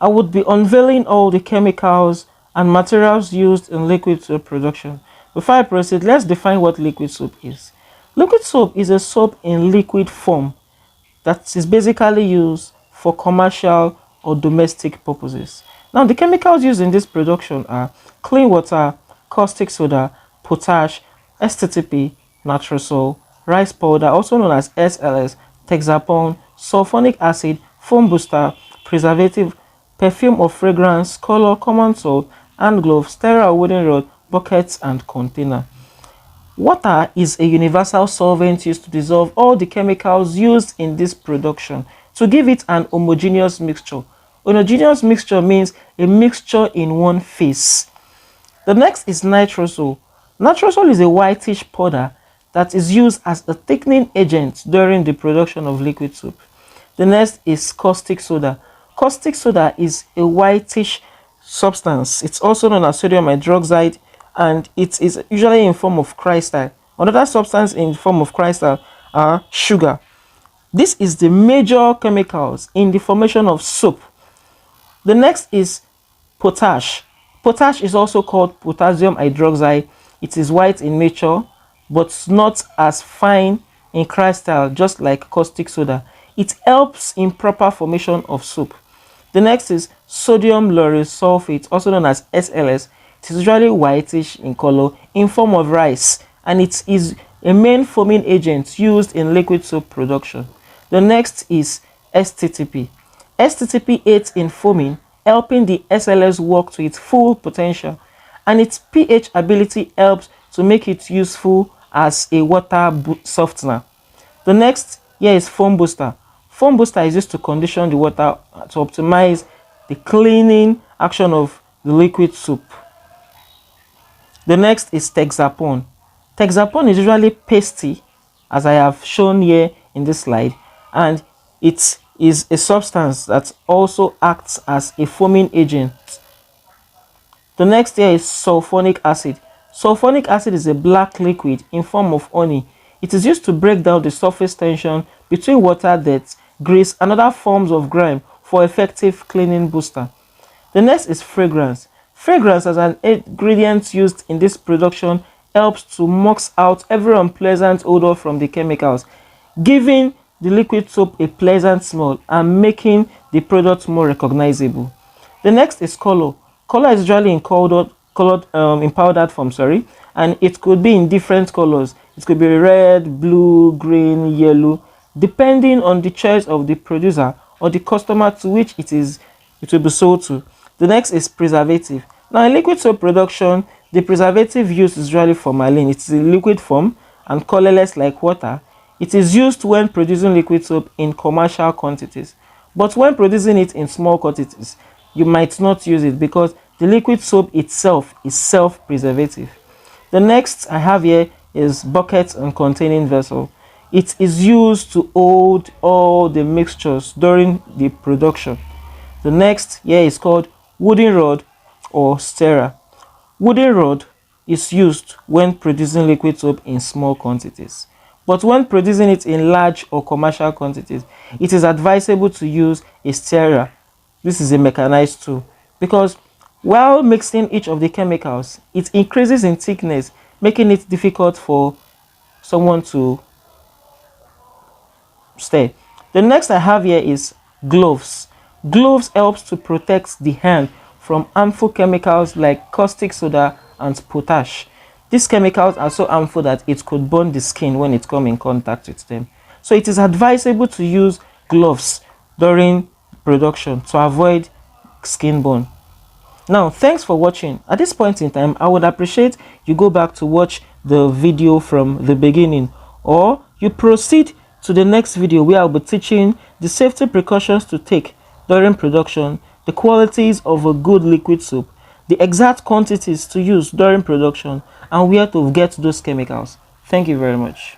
I would be unveiling all the chemicals and materials used in liquid soap production. Before I proceed, let's define what liquid soap is. Liquid soap is a soap in liquid form that is basically used for commercial or domestic purposes. Now, the chemicals used in this production are clean water, caustic soda, potash, STTP, nitrosol, rice powder, also known as SLS, TEXAPON, sulphonic acid, foam booster, preservative, perfume or fragrance, color, common salt, hand glove, sterile wooden rod, buckets, and container. Water is a universal solvent used to dissolve all the chemicals used in this production to give it an homogeneous mixture. Homogeneous mixture means a mixture in one phase. The next is nitrosol. Nitrosol is a whitish powder that is used as a thickening agent during the production of liquid soap. The next is caustic soda. Caustic soda is a whitish substance. It's also known as sodium hydroxide, and it is usually in form of crystal. Another substance in form of crystal are sugar. This is the major chemicals in the formation of soap. The next is potash. Potash is also called potassium hydroxide. It is white in nature, but not as fine in crystal, just like caustic soda. It helps in proper formation of soap. The next is sodium lauryl sulfate, also known as SLS. It is usually whitish in color, in form of rice, and it is a main foaming agent used in liquid soap production. The next is STTP. STTP aids in foaming, helping the SLS work to its full potential, and its pH ability helps to make it useful as a water softener. The next here is foam booster. Foam booster is used to condition the water to optimize the cleaning action of the liquid soap. The next is TEXAPON. TEXAPON is usually pasty, as I have shown here in this slide, and it is a substance that also acts as a foaming agent. The next here is sulphonic acid. Sulphonic acid is a black liquid in form of honey. It is used to break down the surface tension between water, dirt, grease, and other forms of grime for effective cleaning booster. The next is fragrance. Fragrance as an ingredient used in this production helps to mux out every unpleasant odor from the chemicals, giving the liquid soap a pleasant smell and making the product more recognizable. The next is color. Color is usually in powdered form, and it could be in different colors. It could be red, blue, green, yellow, depending on the choice of the producer or the customer to which it will be sold to. The next is preservative. Now, in liquid soap production, the preservative used is usually formalin. It is in liquid form and colorless like water. It is used when producing liquid soap in commercial quantities, but when producing it in small quantities, you might not use it because the liquid soap itself is self-preservative. The next I have here is bucket and containing vessel. It is used to hold all the mixtures during the production. The next here is called wooden rod or stirrer. Wooden rod is used when producing liquid soap in small quantities, but when producing it in large or commercial quantities, it is advisable to use a stirrer. This is a mechanized tool because while mixing each of the chemicals, it increases in thickness, making it difficult for someone to stir. The next I have here is gloves. Gloves helps to protect the hand from harmful chemicals like caustic soda and potash. These chemicals are so harmful that it could burn the skin when it comes in contact with them. So it is advisable to use gloves during production to avoid skin burn. Now, thanks for watching. At this point in time, I would appreciate you go back to watch the video from the beginning, or you proceed to the next video where I'll be teaching the safety precautions to take during production, the qualities of a good liquid soap, the exact quantities to use during production, and where to get those chemicals. Thank you very much.